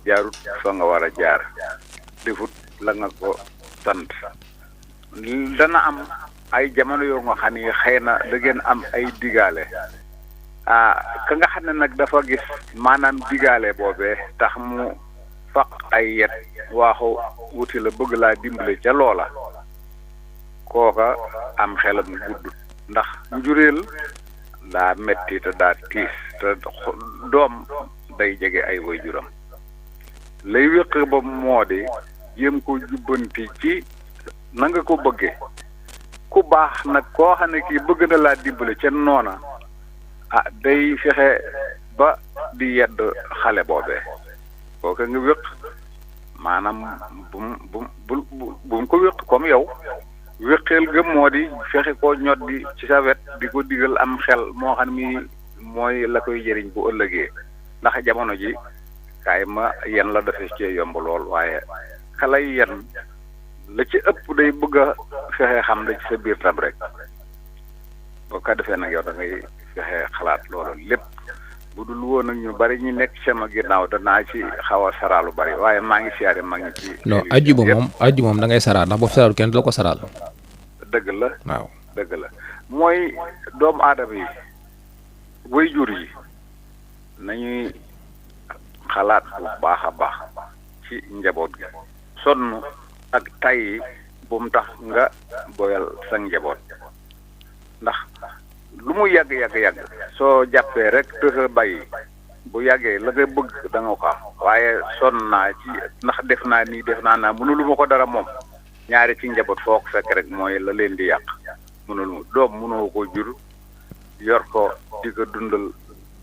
jaarut fa nga war a jaar defut la nga ko sant dana am ay jamono yoo nga xam ne xëy na da ngeen am ay digaale ka nga xam ne nag dafa gis maanaam digaale boobee tax mu faq ay yet waaxu wuti la bëgg laa dimbale ca loola kooka am xelam gudd ndax njuréel daa metti te daa tiis te doom day jege ay waajuram lay wéq ba moo di jéem ko jubbanti ci na nga ko bëggee ku baax nag koo xam ne kii bëgg na laa dimbale ca noona day fexe ba di yedd xale boobee kooka nga wéq maanaam bu mu ko wéq comme yow wéqeel ga moo di fexe koo ñot di ci sa wet di ko digal am xel moo xam ni mooy la koy jëriñ bu ëllëgee ndax jamono ji kaay ma yen la dafay cee yomb lool waaye xalay yen la ci ëpp day bëgg a fexe xam la ci sa biir tam rek boo ko defee nag yow da ngay fexe xalaat loolu lépp bu dul woon ak ñu bari ñu nekk sama ginnaaw danaa ci xaw a saraalu bari waaye maa ngi siyaare maa ngi ci. non aju moom da ngay saraal ndax boo saraalu kenn du la ko saraal. dëgg la. waaw dëgg la mooy doomu aadama yi waajur yi nañuy xalaat bu baax a baax ci njaboot gi sonn ak tay bu mu tax nga boyal sa njaboot ndax lu mu yàgg soo jàppee rek te sa bàyyi bu yàggee la nga bëgg da nga ko am waaye sonn naa ci ndax def naa nii def naa mënulu ma ko dara moom ñaari ci njaboot foo ko fekk rek mooy la leen di yàq mënul doom mënoo ko jur yor ko di ko dundal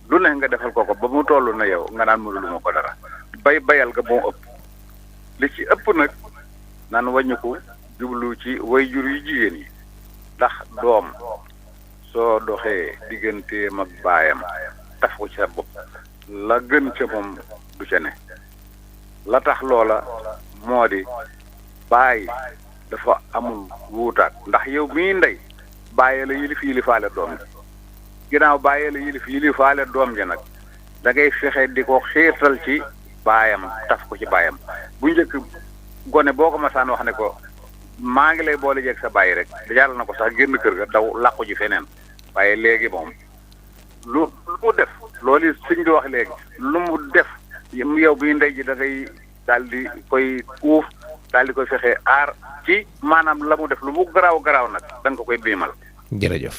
lu ne nga defal ko ba mu toll na yow nga naan mënulu ma ko dara bayal nga moo ëpp li ci ëpp nag naan wàññi ko jublu ci waajur yu jigéen yi ndax doom soo doxee digganteem ak baayam taf ko ci sa bopp la gën ca moom du ca ne la tax loola moo di baay dafa amul wuutaat ndax yow mii ndey bàyyee la yilifaale doom ji ginnaaw bàyyee la yilifaale doom ji nag da ngay fexe di ko xiirtal ci baayam taf ko ci baayam bu njëkk gone boo ko masaan wax ne ko maa ngi lay boole jeeg sa bàyyi rek jàll na ko sax génn kër ga daw làqu ji feneen waaye léegi moom lu mu def loolu suñ di wax léegi lu mu def yow bi ndey ji da ngay daal di koy uuf daal di koy fexe aar ci maanaam la mu def lu mu garaaw nag da nga ko koy biimal. jërëjëf.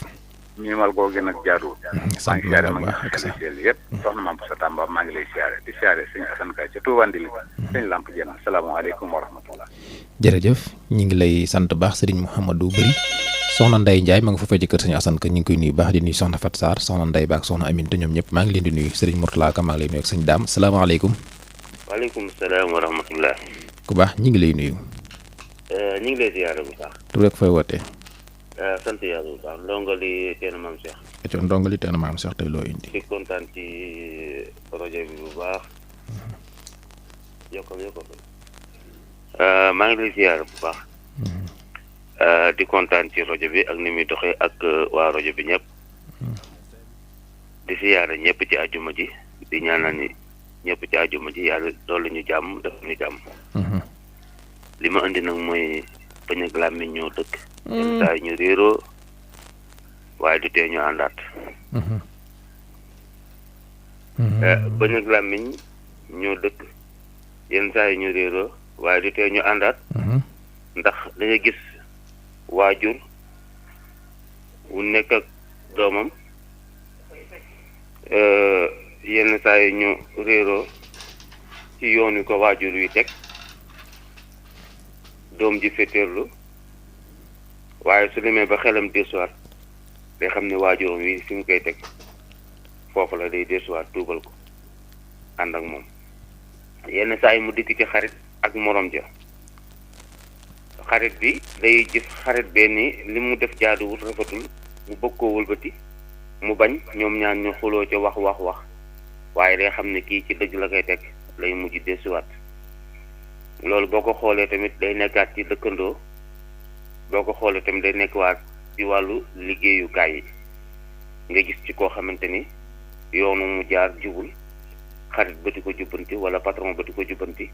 miimal googu nag jaaduwul. sant yàlla bu baax ak sa yëpp soxna Mame Bousso Tamba maa ngi lay siyaare di siyaare sëñ Assane Ka ca Touba Ndili sëñ Lamp Dieng asalaamaaleykum wa rahmatullah. jërëjëf ñu ngi lay sant baax Serigne Mouhamadou Bari soxna Ndeye Ndiaye ma nga fa fay ci kër sëñ Assane Ka ñu ngi koy nuyu baax di nuyu soxna Fat Sarr soxna Ndeye Ba ak soxna Amine te ñoom ñëpp maa ngi leen di nuyu Serigne Mourtala Ka maa ngi lay nuyu ak sëñ Dame salaamaaleykum. waaleykum salaam wa rahmatullah. ku baax ñu ngi lay nuyu. ñu ngi lay ziyaare bu baax. tur rek fay wootee. sant yàlla bu baax ndongali teen maam Cheikh. ndongali teen maam Cheikh tey loo indi. di kontaan ci projet bi bu baax. yokkal maa ngi lay ziyaare bu baax. di kontaan ci rajo bi ak ni muy doxee ak waa rajo bi ñëpp. di ziyaare ñëpp ci àjjuma ji di ñaanal ni ñëpp ci àjjuma ji yàlla dolli ñu jàmm def ñu jàmm. li ma indi nag mooy bañ ak làmmiñ ñoo dëkk. yenn saa yi ñu réeroo waaye du tee ñu àndaat. bëñ ak làmmiñ ñoo dëkk yenn saa yi ñu réeroo waaye du tee ñu àndaat. ndax da nga gis waajur wu nekk ak doomam yenn saa yi ñu réeroo ci yoon wi ko waajur wi teg doom ji féeteerlu waaye su demee ba xelam desuwaat day xam ne waajuram wi fi mu koy teg foofu la day desuwaat tuubal ko ànd ak moom. yenn saa yi mu dikk ci xarit ak morom ja xarit bi day gis xarit benn li mu def jaaduwul rafetul mu bëgg koo wëlbati mu bañ ñoom ñaan ñu xuloo ca wax waaye day xam ne kii ci dëgg la koy teg lay mujj desuwaat. loolu boo ko xoolee tamit day nekkaat ci dëkkandoo boo ko xoolee tamit day nekkaat ci wàllu liggéeyukaay yi nga gis ci koo xamante ni yoonu mu jaar jubul xarit ba di ko jubbanti wala patron ba di ko jubbanti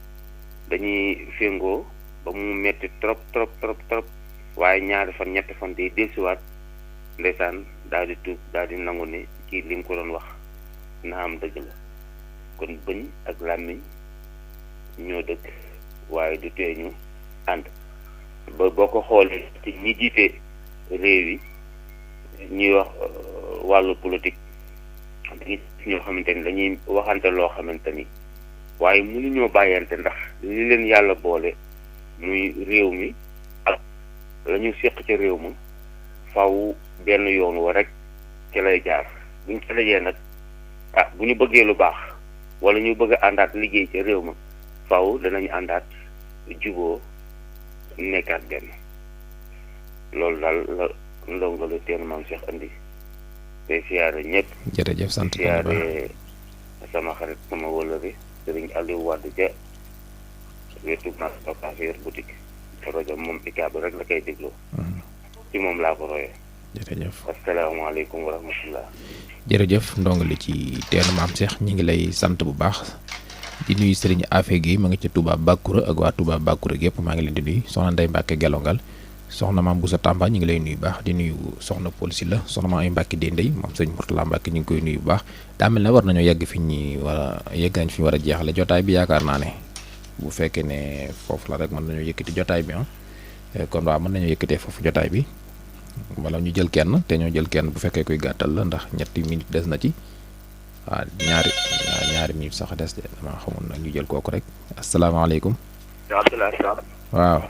dañuy féngoo ba mu metti trop waaye ñaari fan ñetti fan day dellusiwaat ndeysaan daal di tuub daal di nangu ne kii li mu ko doon wax na am dëgg la. kon bëñ ak làmmiñ ñoo dëkk waaye du tee ñu ànd ba boo ko xoolee ci ñi jiite réew yi ñuy wax wàllu politique dañuy ñoo xamante ni dañuy waxante loo xamante ni waaye mënuñoo bàyyante ndax li leen yàlla boole muy réew mi ak la ñu seq ca réew ma faw benn yoon wa rek ci lay jaar buñ ca lajee nag bu ñu bëggee lu baax wala ñu bëgg a àndaat liggéey ca réew ma faw danañu àndaat juboo nekkaat benn loolu daal la ndongo lu teen maam Cheikh andi te siyaare ñëpp. jërëjëf sant siyaare sama xarit sama wëllëri Sëriñ Aliou Wade ca wetu marché Ocass boutique rajo moom ICAB rek la koy dégloo. ci moom laa ko royee. jërëjëf asalaamaaleykum wa rahmatullah. jërëjëf ndongo li ci teenu maam Cheikh ñi ngi lay sant bu baax di nuyu Serigne Afé Guèye ma ngi ca Touba Bakoura ak waa Touba Bakoura gépp maa ngi leen di nuyu soxna Ndeye Mbacke Gelongal soxna maam Boussa Tamba ñu ngi lay nuyu baax di nuyu soxna Paul Sylla soxna maam ay Mbacke Dendey moom sëñ Mourtala Mbacke ñu ngi koy nuyu bu baax daa mel ne war nañoo yegg fi ñu war a yegg nañ fi ñu war a jeexale jotaay bi yaakaar naa ne bu fekkee ne foofu la rek mën nañoo yëkkati jotaay bi kon waaw mën nañoo yëkkatee foofu jotaay bi wala ñu jël kenn te ñoo jël kenn bu fekkee koy gàttal la ndax ñetti minutes des na ci waaw ñaari minutes sax des de dama xamul nag ñu jël kooku rek asalaamaaleykum. waaw.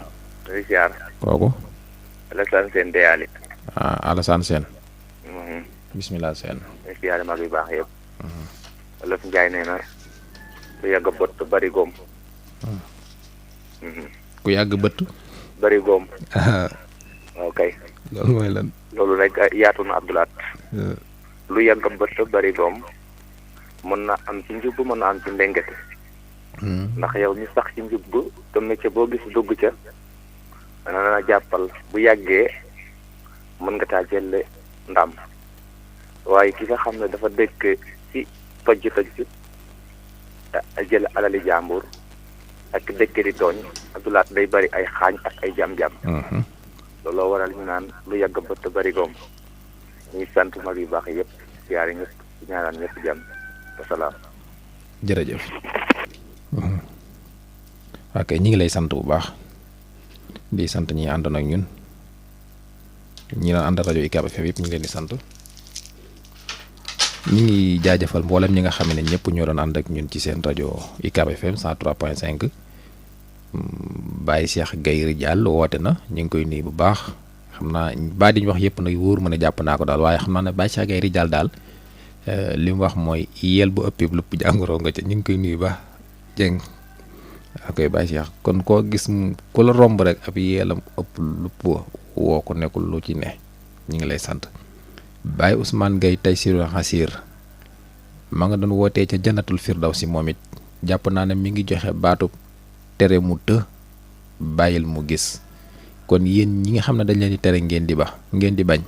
kooku. Alassane Sène Deyali. Alassane Sène. bisimilah Sène. siyaare mag yu baax yëpp. Wolof Njaay nee na ku yàgg bët bari góom. ku yàgg bët. bari góom. ok. loolu mooy lan. loolu rek yaatu na Abdoulaat. lu yàgg bët bari góom mën na am ci njub mën na am ci ndengete. ndax yow ñu sax ci njub te métier boo gis dugg ca. dana la jàppal bu yàggee mën nga taa jëlle ndam waaye ki nga xam ne dafa dëkk ci toj jël alali jàmbur ak dëkk di tooñ Abdoulaat day bari ay xaañ ak ay jam-jam. looloo waral ñu naan lu yàgg bët bari góom ñuy sant mag yu baax yëpp siyaare ñëpp ñaanal ñëpp jàmm wasalaam. jërëjëf. ok ñi ngi lay sant bu baax di sant ñi àndoon ak ñun ñi doon ànd rajo UCAB FM yëpp ñu ngi leen di sant ñi ngi jaajëfal mboolem ñi nga xam ne ñëpp ñoo doon ànd ak ñun ci seen rajo UCAB FM 103.5 Baye Cheikh Guèye Ridial woote na ñu ngi koy nuyu bu baax xam naa ba di ñu wax yëpp nag wóor ma ne jàpp naa ko daal waaye xam naa ne Baye Cheikh Guèye Ridial daal li mu wax mooy yel bu ëppee lupp jàngoro nga ca ñu ngi koy nuyu baax jëng ok Baye Cheikh kon koo gis ku la romb rek ab yeelam ëpp lupp woo ko nekkul lu ci ne ñu ngi lay sant Baye Ousmane Gueye tey Sirou Xasir ma nga doon wootee ca Jannatul Firdawsi moom it jàpp naa ne mi ngi joxe baatu tere mu të bàyyil mu gis kon yéen ñi nga xam ne dañ leen di tere ngeen di bañ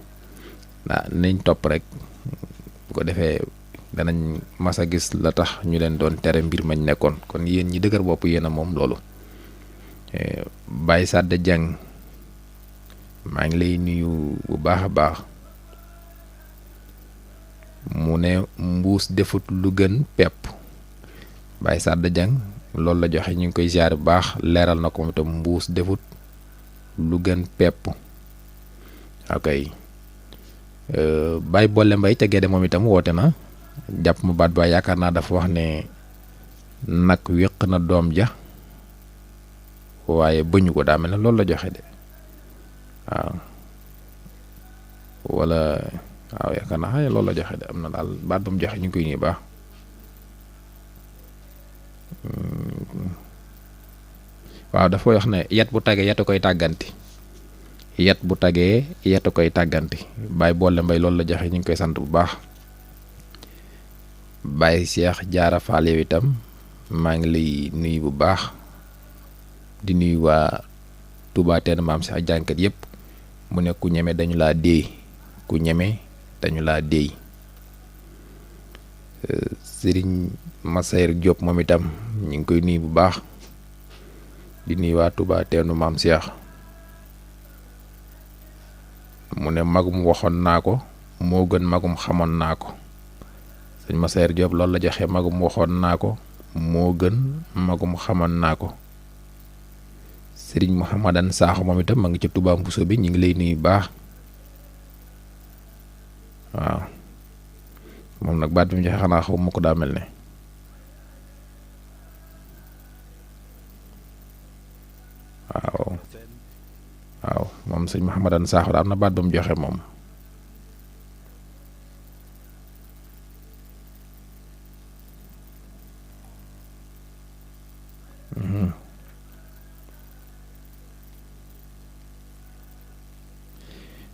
waaw nañ topp rek bu ko defee danañ mas a gis la tax ñu leen doon tere mbir mañ nekkoon kon yéen ñi dëgër bopp yéen a moom loolu Baye Sadda Dieng maa ngi lay nuyu bu baax a baax mu ne mbuus defut lu gën pepp Baye Sadda Dieng loolu la joxe ñu ngi koy ziar bu baax leeral na ko moom itam mbuus defut lu gën pepp ok Baye Bolle Mbay ca Gédé moom itam woote na jàpp ma baat ba yaakaar naa dafa wax ne nag wéq na doom ja waaye bëñu ko daa mel ne loolu la joxe de waaw wala waaw yaakaar naa xëy loolu la joxe de am na daal baat ba mu joxe ñu ngi koy nii baax waaw dafa wax ne yat bu tagee yata koy tàgganti yat bu tagee yata koy tàgganti Baye Bolle Mbay loolu la joxe ñu ngi koy sant bu baax Baye Cheikh Jaara Faal yow itam maa ngi lay nuyu bu baax di nuyu waa Touba Teen Maam si ak jànkat yëpp mu ne ku ñeme dañu laa déey ku ñeme dañu laa déey Sëriñ Massayer Diop moom itam ñu ngi koy nuyu bu baax di nuyu waa Touba Teenu Maam Cheikh mu ne magum waxoon naa ko moo gën magum xamoon naa ko sëñ Massayer Diop loolu la joxe magum waxoon naa ko moo gën magum xamoon naa ko Sëriñ Mouhamadan Sakho moom itam ma ngi ci Touba Mbuso bi ñu ngi lay nuyu baax waaw moom nag baat bi mu joxe xanaa xaw ma ko daa mel ne waaw moom sëñ Mouhamadan Sakho am na baat ba mu joxe moom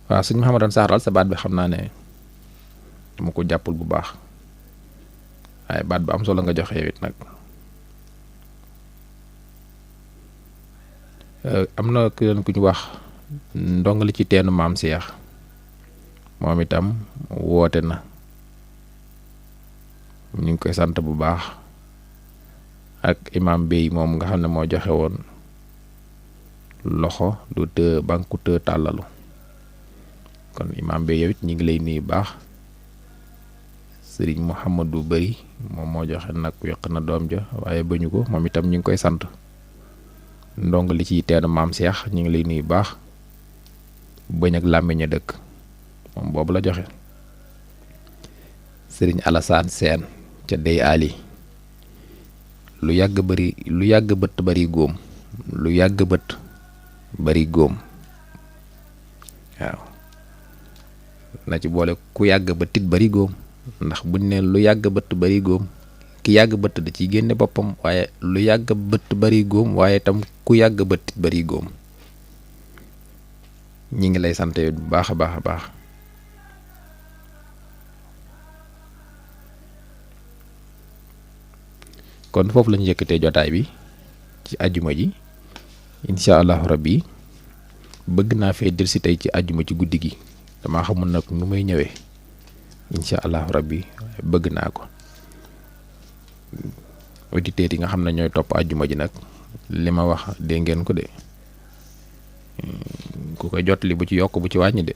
waaw sëñ Mouhamadan Sakho daal sa baat bi xam naa ne dama ko jàppul bu baax waaye baat bu am solo nga joxe it nag am na ku ñu wax ndongali ci teenu Maam Cheikh moom itam woote na ñu ngi koy sant bu baax ak imam Bey moom nga xam ne moo joxe woon loxo du të banku të tàllalu kon imam Bey yow it ñu ngi lay nuyu baax Sëriñ Mouhamadou Bari moom moo joxe nag yokk na doom ja waaye bañu ko moom itam ñu ngi koy sant ndong li ci teenu Maam Cheikh ñu ngi lay nuyu baax bëñ ak làmmiñ a dëkk moom boobu la joxe Sëriñ Alassane Seen ca Dey Ali lu yàgg bët bari góom lu yàgg bët bari góom waaw na ci boole ku yàgg bët it bari góom ndax buñ ne lu yàgg bët bari góom ki yàgg bët da ciy génne boppam waaye lu yàgg bët bari góom waaye tam ku yàgg bët it bari góom ñi ngi lay sant bu baax a baax a baax kon foofu lañu yëkkatee jotaay bi ci àjjuma ji incha allahu rabbi bëgg naa fee del si tey ci àjjuma ci guddi gi damaa xamul nag nu may ñëwee incha allahu rabbi bëgg naa ko auditeurs yi nga xam ne ñooy topp àjjuma ji nag li ma wax dégg ngeen ko de ku koy jotali bu ci yokk bu ci wàññi de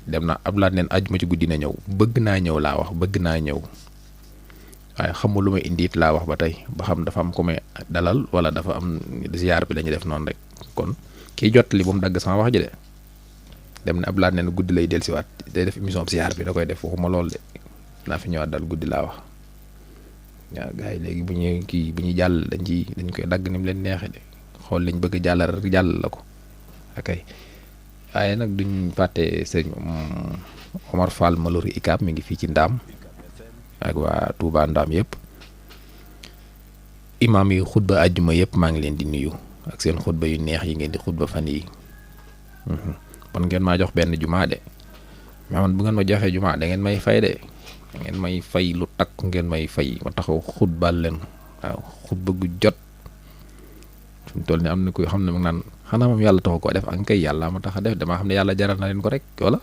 dem na ab laat neen àjjuma ci guddi na ñëw bëgg naa ñëw laa wax bëgg naa ñëw waaye xamul lu may indi it laa wax ba tey ba xam dafa am ku may dalal wala dafa am ziar bi lañuy def noonu rek kon kiy jotali bu mu dagg sama wax ji de dem na ab laat neen guddi lay dellusiwaat day def émission ziar bi da koy def waxuma lool de naa fi ñëwaat dal guddi laa wax waaw gars yi léegi bu ñuy jàll dañ koy dagg ni mu leen neexee de xool liñ bëgg jàllal rek jàll la ko ok waaye nag duñ fàtte sëñ Omar Fall Malori Icap mi ngi fii ci Ndaam ak waa Touba Ndaam yëpp imaam yi xutba àjjuma yëpp maa ngi leen di nuyu ak seen xutba yu neex yi ngeen di xutba fan yi kon ngeen maa jox benn jumaa de mais man bu ngeen ma joxee jumaa da ngeen may fay de da ngeen may fay lu takk ngeen may fay ma taxaw xutbal leen waaw xutba gu jot fi mu toll ni am na kuy xam ne mu naan xanaa moom yàlla taxaw ko def ak kay yàlla ma tax a def damaa xam ne yàlla jaral na leen ko rek wala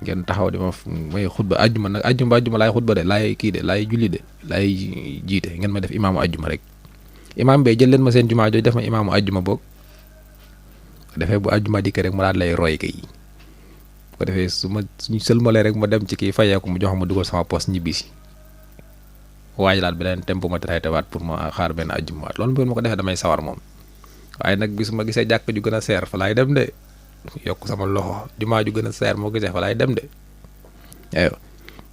ngeen taxaw di ma may xutba àjjuma nag àjjuma laay xutba de laay kii de laay julli de laay jiite ngeen ma def imaamu àjjuma rek imaam bee jël leen ma seen jumaa jooju def ma imaamu àjjuma boog defee bu àjjuma dikk rek mu daal lay roy kay ko defee suñu sëlmalee rek ma dem ci kii fayee ko mu jox ma dugal sama poste ñibbisi waajalaat beneen tempo ma traité waat pour ma xaar benn ajjumaat loolu bu ma ko defee damay sawar moom waaye nag bis ma gisee jàkk ju gën a seer fa laay dem de yokk sama loxo jumaa ju gën a seer moo gisee fa laay dem de aywa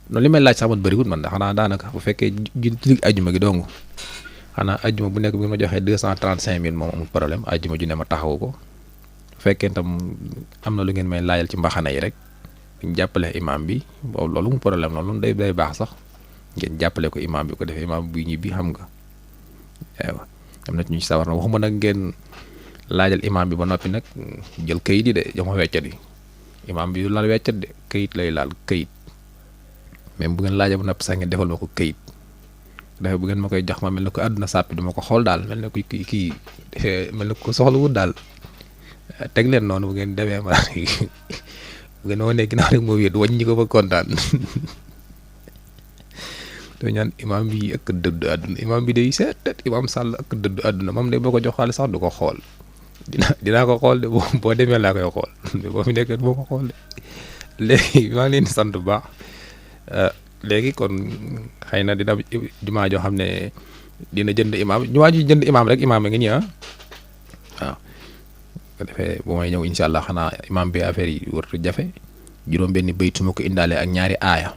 noonu li may laaj sax man bëriwul man da xanaa daanaka bu fekkee julli ajjuma gi dong xanaa ajjuma bu nekk bi ma joxee 235 000 moom amul problème ajjuma ju ne ma taxawu ko bu fekkee tam am na lu ngeen may laajal ci mbaxana yi rek ñu jàppale imam bi boobu loolu mu problème loolu day baax sax ngeen jàppale ko imam bi ko defee imam bi ñibbi xam nga aywa am na ñu ci sawar na waxuma nag ngeen laajal imam bi ba noppi nag jël kayit yi de jox ma weccat yi imam bi du laal weccat de kayit lay laal kayit même bu ngeen laajee ba noppi sax ngeen defal ma ko kayit dafa bu ngeen ma koy jox ma mel ne ko àdduna sàppi duma ko xool daal mel ne ko kii mel ne ko soxla wut daal teg leen noonu bu ngeen demee ma bu ngeen wanee ginnaaw rek moo wéet wàññi ko ba kontaan te ñaan imam bi ak dëddu àdduna imam bi day seet imam Sall ak dëddu àdduna moom de boo ko jox xaalis sax du ko xool dinaa ko xool de boo demee laa koy xool boo fi nekkee boo ko xool de léegi maa ngi leen di sant bu baax léegi kon xëy na dina jumaa joo xam ne dina jënd imam jumaa ji jënd imam rek imam a ngi nii waaw ko defee bu may ñëw incha allah xanaa imam bi affaire yi wartu jafe juróom benn bayit su ma ko indaalee ak ñaari aaya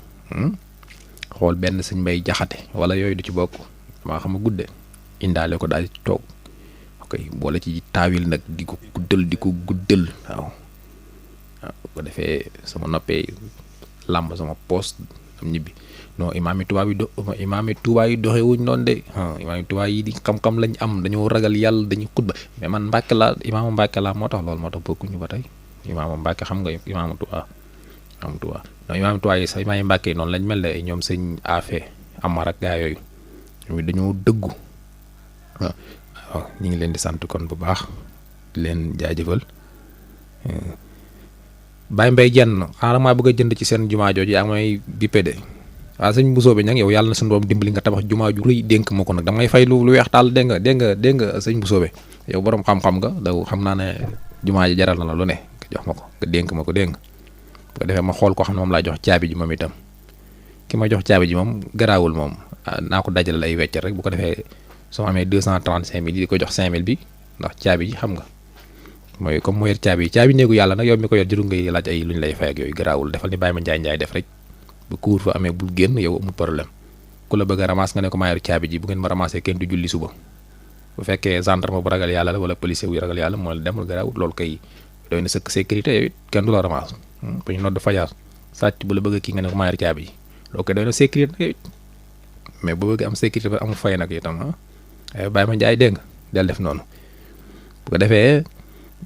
xool benn sëñ Mbay Jaxate wala yooyu du ci bokk maa xam a gudde indaale ko daal di toog ok boole ci taawil nag di ko guddal waaw ko defee sama noppee làmb sama poste am ñibbi non imaam yi Tuubaa yi doxee wuñ noonu de imaam yi Tuubaa yi di xam-xam lañ am dañoo ragal yàlla dañuy xutba mais man Mbàkke laa imaamu Mbàkke laa moo tax loolu moo tax bokkuñu ba tey imaamu Mbàkke xam nga imaamu Tuubaa non imaamu Tuubaa yi sax imaam yi Mbàkke yi noonu lañ mel ne ñoom sëñ Afe Amar ak gaa yooyu ñoom dañoo dëggu waaw ñu ngi leen di sant kon bu baax di leen jaajëfal Baye Mbaye jenn xaaral maa bëgg a jënd ci seen jumaa jooju yaa ngi may bippe de waaw sëñ Bousso bi nag yow yàlla na suñu borom dimbali nga tabax jumaa ju rëy dénk ma ko nag damay fay lu weex taal dégg nga sëñ Bousso bi yow borom xam-xam nga daw xam naa ne jumaa ji jaral na la lu ne nga jox ma ko nga dénk ma ko dégg nga bu ko defee ma xool koo xam ne moom laa jox caabi ji moom itam ki ma jox caabi ji moom garaawul moom naa ko dajale ay wecc rek bu ko defee soo amee 235 000 di ko jox 5 000 bi ndax caabi ji xam nga mooy comme mu yor caabi néegu yàlla nag yow mi ko yor jëru ngay laaj ay lu ñu lay fay ak yooyu garaawul defal ni bàyyi ma njaay def rek bu kuur fa amee bul génn yow amul problème ku la bëgg a ramas nga ne ko maa yor caabi ji bu ngeen ma ramassé kenn du julli suba bu fekkee gendarme bu ragal yàlla la wala policier bu ragal yàlla moo la demul garaawul loolu kay doy na sëkk sécurité yow it kenn du la ramasse bu ñu nodd fajar sàcc bu la bëgg kii nga ne ko maa yor caabi ji loolu koy doy na sécurité yow it mais bu bëgg am sécurité ba amul fay nag itam bàyyi ma njaay dégg nga del def noonu bu ko defee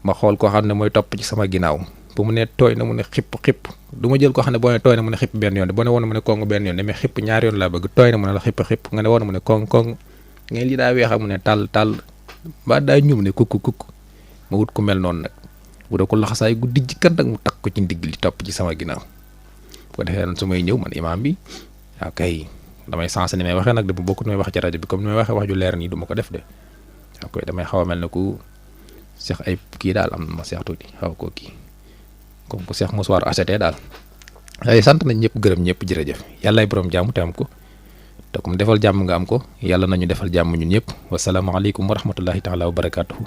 ma xool koo xam ne mooy topp ci sama ginnaaw bu mu ne tooy na mu ne xipp du ma jël koo xam ne boo ne tooy na mu ne xipp benn yoon de boo ne woon na mu ne kong benn yoon de mais xipp ñaari yoon laa bëgg tooy na mu ne la xipp nga ne woon na mu ne kong ngeen lii daa weex ak mu ne tàll ba daa ñum ne kukk ma wut ku mel noonu nag bu dee ko laxasaay gu dijj kan nag mu takk ko ci ndigg li topp ci sama ginnaaw bu ko defee su may ñëw man imaam bi waaw kay damay sensé ni may waxee nag de bu bokk ni may wax ci rajo bi comme ni may waxee wax ju leer nii du ma ko def de waaw koy damay xaw a mel ne ku seex ay kii daal am na ma seex tuuti xaw koo kii comme ku seex mosuwaar asetee daal ay sant nañ ñëpp gërëm ñëpp jërëjëf yàllaay borom jàmm te am ko te comme defal jàmm nga am ko yàlla nañu defal jàmm ñun ñëpp wasalaamaaleykum wa rahmatullahi taala wa barakatuhu.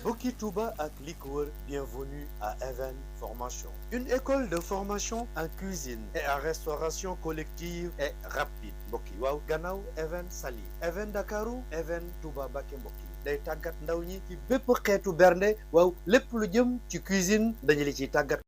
Mbokki Touba ak li ko wër, bienvenue à Even Formation, une école de formation en cuisine et en restauration collective et rapide. Mbokki waaw gannaaw Even Sali, Even Dakaru, Even Touba Mbacké mbokki day tàggat ndaw ñi ci bépp xeetu bernde waaw lépp lu jëm ci cuisine dañu li ciy tàggat.